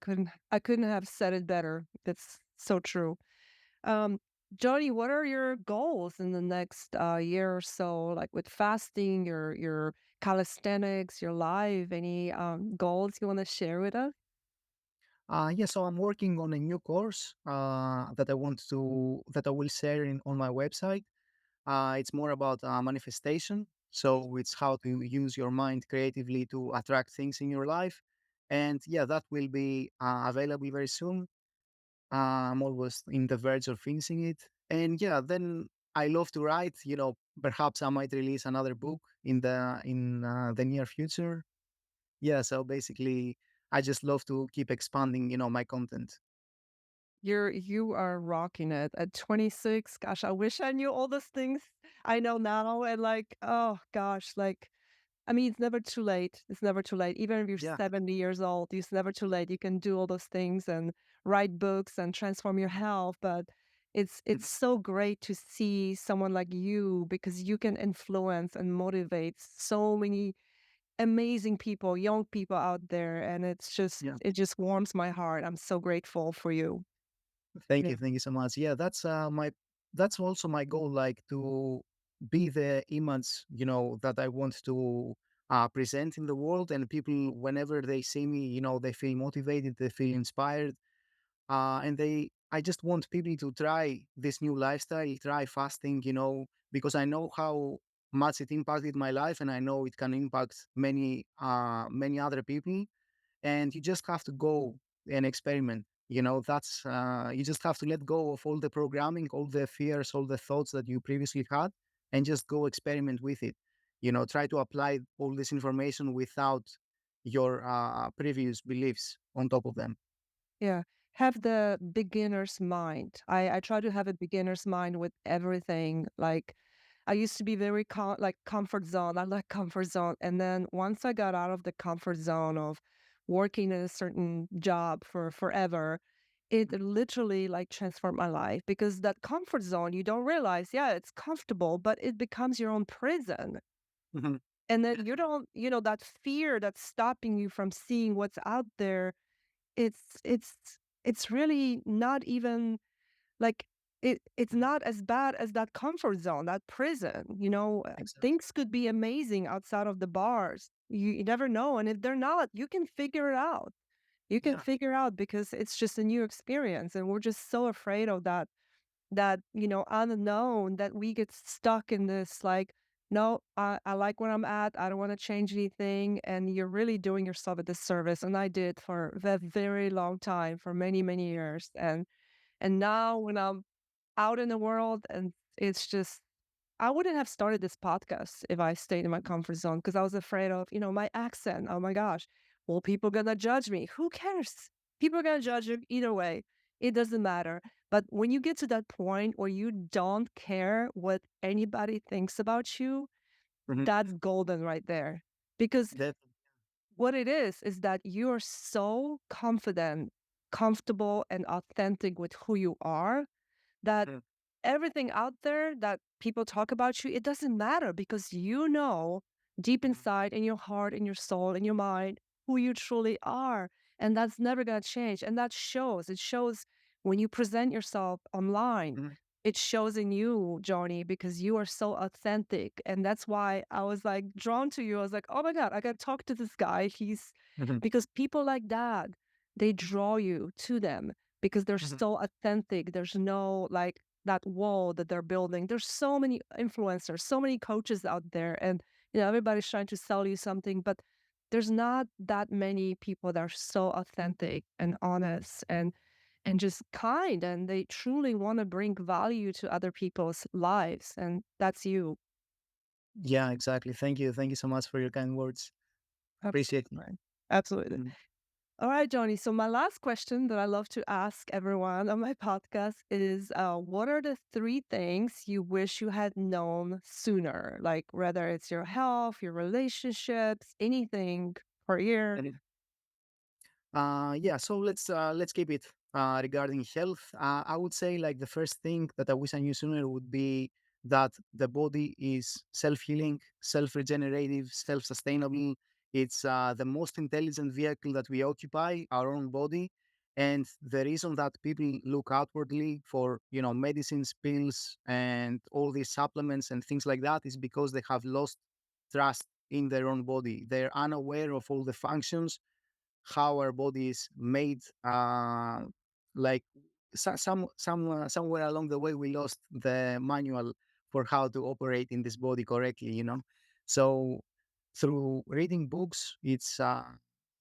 couldn't have said it better. That's so true. Um, Jody, what are your goals in the next year or so? Like with fasting, your calisthenics, your life. Any goals you want to share with us? Yeah, so I'm working on a new course that I will share on my website. It's more about manifestation. So it's how to use your mind creatively to attract things in your life. And yeah, that will be available very soon. I'm always in the verge of finishing it. And yeah, then I love to write. Perhaps I might release another book in the near future. Yeah, so basically, I just love to keep expanding, my content. You are rocking it at 26. Gosh, I wish I knew all those things I know now. And like, oh gosh, like I mean, it's never too late. It's never too late. Even if you're Yeah. 70 years old, it's never too late. You can do all those things and write books and transform your health. But it's Mhm. so great to see someone like you because you can influence and motivate so many amazing people, young people out there. And Yeah. it just warms my heart. I'm so grateful for you. Thank Yeah. you. Thank you so much. Yeah, that's also my goal, like to be the image, that I want to present in the world, and people whenever they see me, they feel motivated, they feel inspired, and I just want people to try this new lifestyle, try fasting, because I know how much it impacted my life, and I know it can impact many other people, and you just have to go and experiment. That's you just have to let go of all the programming, all the fears, all the thoughts that you previously had, and just go experiment with it. Try to apply all this information without your previous beliefs on top of them. Yeah. Have the beginner's mind. I try to have a beginner's mind with everything. Like I used to be very like comfort zone. I like comfort zone. And then once I got out of the comfort zone of working in a certain job for forever, it literally like transformed my life because that comfort zone, you don't realize, yeah, it's comfortable, but it becomes your own prison. Mhm. And then you don't, that fear that's stopping you from seeing what's out there, it's it's it's really not even like it's Mhm. not as bad as that comfort zone, that prison, Exactly. things could be amazing outside of the bars. You never know, and if they're not, you can figure it out. You can Yeah. figure out because it's just a new experience, and we're just so afraid of that unknown that we get stuck in this like, no, I like where I'm at. I don't want to change anything. And you're really doing yourself a disservice. And I did for a very long time, for many, many years. And now when I'm out in the world and it's just I wouldn't have started this podcast if I stayed in my comfort zone because I was afraid of, my accent. Oh my gosh. Well, people gonna judge me. Who cares? People are gonna judge you either way. It doesn't matter. But when you get to that point where you don't care what anybody thinks about you, Mhm. that's golden right there. Because Def what it is that you're so confident, comfortable, and authentic with who you are that Mhm. everything out there that people talk about you, it doesn't matter because you know deep Mhm. inside in your heart, in your soul, in your mind, who you truly are. And that's never going to change. And that shows. It shows when you present yourself online. Mhm. It shows in you, Johnny, because you are so authentic. And that's why I was like drawn to you. I was like, oh my God, I got to talk to this guy. He's Mhm. because people like that, they draw you to them because they're Mhm. so authentic. There's no like that wall that they're building. There's so many influencers, so many coaches out there, and everybody's trying to sell you something, but there's not that many people that are so authentic and honest and just kind, and they truly want to bring value to other people's lives, and that's you. Yeah, exactly. Thank you. Thank you so much for your kind words. Appreciate it. Absolutely. Absolutely. Mhm. All right, Johnny. So my last question that I love to ask everyone on my podcast is, what are the three things you wish you had known sooner? Like whether it's your health, your relationships, anything, career. Mhm. Yeah, so let's keep it regarding health. I would say like the first thing that I wish I knew sooner would be that the body is self-healing, self-regenerative, self-sustainable. It's the most intelligent vehicle that we occupy, our own body. And the reason that people look outwardly for, medicines, pills, and all these supplements and things like that is because they have lost trust in their own body. They're unaware of all the functions, how our body is made. Like somewhere along the way, we lost the manual for how to operate in this body correctly. So through reading books, it's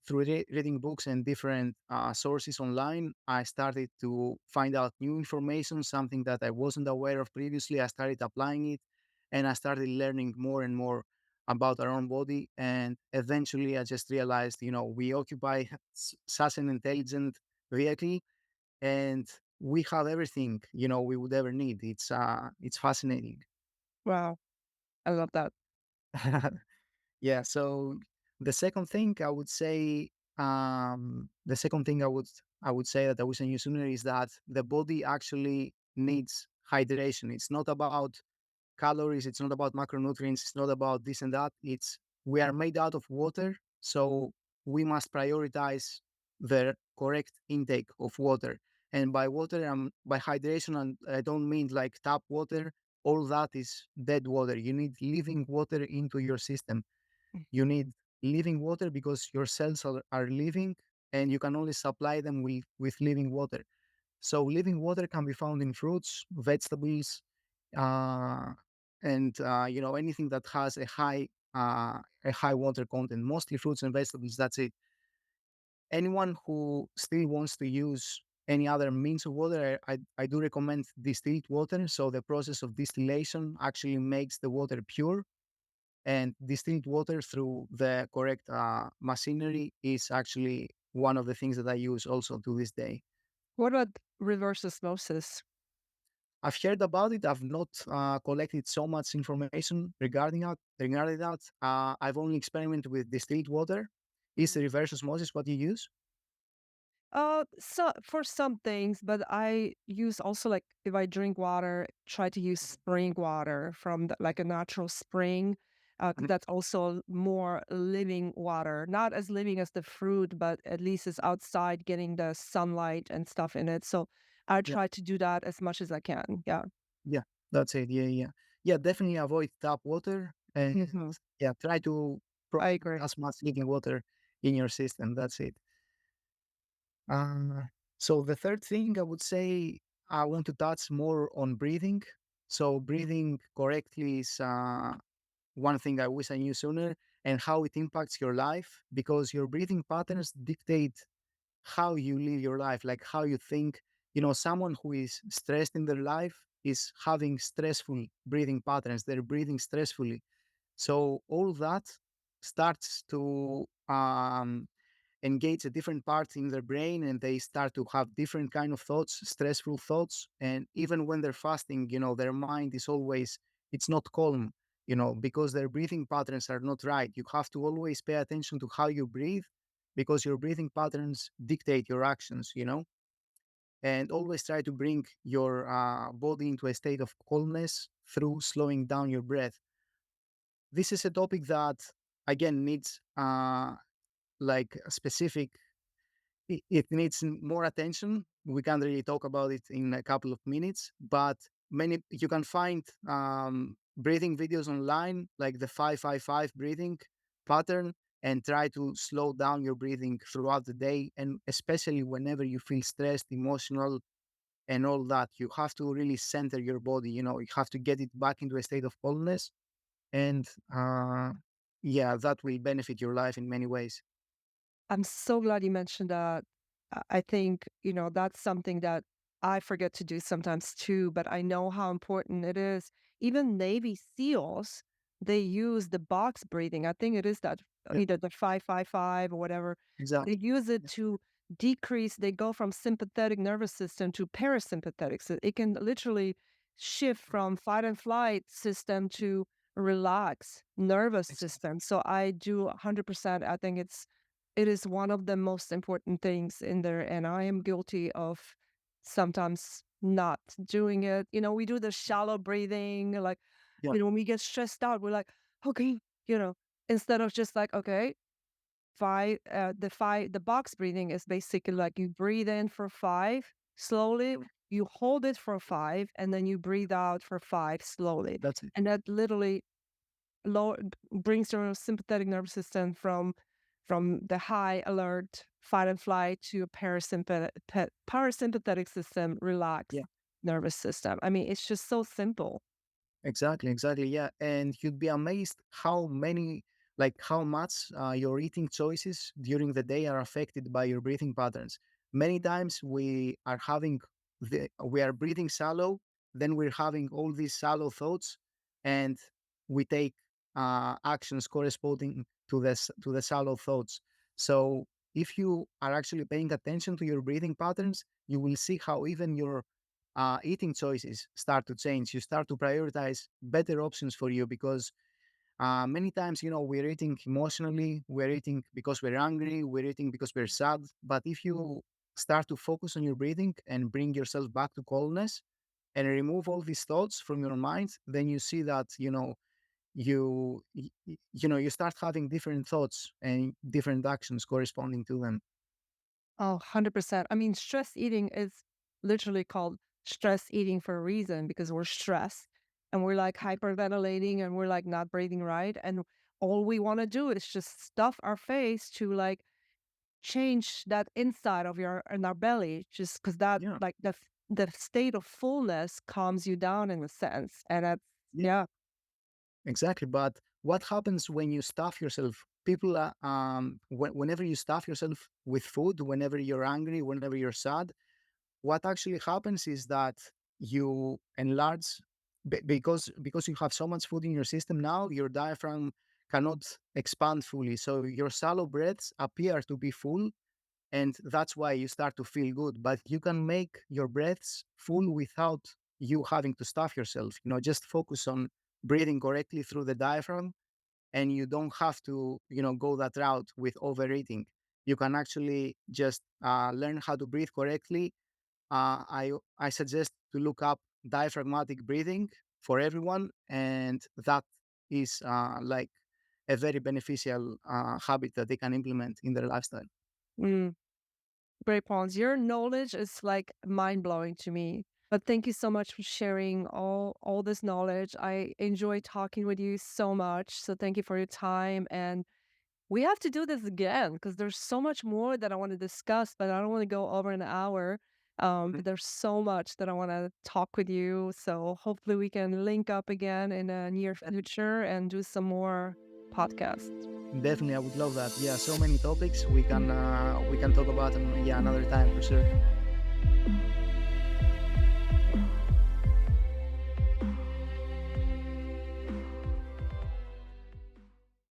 through reading books and different sources online, I started to find out new information, something that I wasn't aware of previously. I started applying it, and I started learning more and more about our own body. And eventually, I just realized, we occupy such an intelligent vehicle, and we have everything, we would ever need. It's fascinating. Wow, I love that. Yeah. So the second thing I would say, the second thing I would say that I wish I knew sooner is that the body actually needs hydration. It's not about calories, it's not about macronutrients, it's not about this and that. It's we are made out of water, so we must prioritize the correct intake of water. And by water, by hydration, and I don't mean like tap water. All that is dead water. You need living water into your system. You need living water because your cells are living, and you can only supply them with living water. So living water can be found in fruits, vegetables, uh, and anything that has a high water content. Mostly fruits and vegetables. That's it. Anyone who still wants to use any other means of water, I do recommend distilled water. So the process of distillation actually makes the water pure, and distilled water through the correct machinery is actually one of the things that I use also to this day. What about reverse osmosis? I've heard about it. I've not collected so much information regarding that. I've only experimented with distilled water. Is the reverse osmosis what you use? So for some things, but I use also like if I drink water, try to use spring water from like a natural spring, 'cause Mhm. that's also more living water, not as living as the fruit, but at least it's outside getting the sunlight and stuff in it. So I Yeah, try to do that as much as I can. Yeah. yeah, that's it. Yeah, yeah, yeah. Definitely avoid tap water, and Hmm. yeah, try to I provide agree. as much living water in your system. That's it. So the third thing I would say, I want to touch more on breathing. So breathing correctly is one thing I wish I knew sooner, and how it impacts your life, because your breathing patterns dictate how you live your life, like how you think. Someone who is stressed in their life, is having stressful breathing patterns. They're breathing stressfully. So all that starts to engage a different part in their brain, and they start to have different kind of thoughts, stressful thoughts. And even when they're fasting, their mind is always, it's not calm, because their breathing patterns are not right. You have to always pay attention to how you breathe, because your breathing patterns dictate your actions, and always try to bring your body into a state of calmness through slowing down your breath. This is a topic that again needs like a specific, it needs more attention. We can't really talk about it in a couple of minutes, but many, you can find breathing videos online, like the 555 breathing pattern, and try to slow down your breathing throughout the day. And especially whenever you feel stressed, emotional, and all that, you have to really center your body. You have to get it back into a state of calmness. And yeah, that will benefit your life in many ways. I'm so glad you mentioned that. I think, that's something that I forget to do sometimes too, but I know how important it is. Even Navy SEALs, they use the box breathing. I think it is that Yeah, either the 555 or whatever. They exactly. use it Yeah, to decrease, they go from sympathetic nervous system to parasympathetic. So it can literally shift from fight and flight system to relax nervous exactly. system. So I do 100%. I think it is one of the most important things in there, and I am guilty of sometimes not doing it. We do the shallow breathing, like, Yeah, when we get stressed out, we're like, okay, you know, instead of just like, okay, the box breathing is basically like you breathe in for 5 slowly, mm, you hold it for 5, and then you breathe out for 5 slowly. that's it. And that literally low brings your sympathetic nervous system from the high alert fight and flight to a parasympathetic system relaxed Yeah. nervous system. I mean, it's just so simple. Exactly, exactly. Yeah. And you'd be amazed how many, like how much your eating choices during the day are affected by your breathing patterns. Many times we are breathing shallow, then we're having all these shallow thoughts, and we take actions corresponding to the shallow thoughts. So if you are actually paying attention to your breathing patterns, you will see how even your eating choices start to change. You start to prioritize better options for you, because many times, we're eating emotionally, we're eating because we're angry, we're eating because we're sad. But if you start to focus on your breathing and bring yourself back to calmness and remove all these thoughts from your mind, then you see that, you start having different thoughts and different actions corresponding to them. Oh, 100%. I mean, stress eating is literally called stress eating for a reason because we're stressed and we're like hyperventilating and we're like not breathing right. And all we want to do is just stuff our face to like change that inside of your in our belly, just because that Yeah. like the state of fullness calms you down in a sense. And that's Yeah. yeah. Exactly. But what happens when you stuff yourself? People, whenever you stuff yourself with food, whenever you're angry, whenever you're sad, what actually happens is that you enlarge, because you have so much food in your system now, your diaphragm cannot expand fully. So your shallow breaths appear to be full, and that's why you start to feel good. But you can make your breaths full without you having to stuff yourself. Just focus on breathing correctly through the diaphragm, and you don't have to go that route with overeating. You can actually just learn how to breathe correctly. I suggest to look up diaphragmatic breathing for everyone, and that is like a very beneficial habit that they can implement in their lifestyle. Mm, great points. Your knowledge is like mind blowing to me. But thank you so much for sharing all this knowledge. I enjoy talking with you so much. So thank you for your time. And we have to do this again because there's so much more that I want to discuss, but I don't want to go over an hour. But there's so much that I want to talk with you. So hopefully we can link up again in a near future and do some more podcasts. Definitely, I would love that. Yeah, so many topics we can talk about them. Yeah, another time for sure.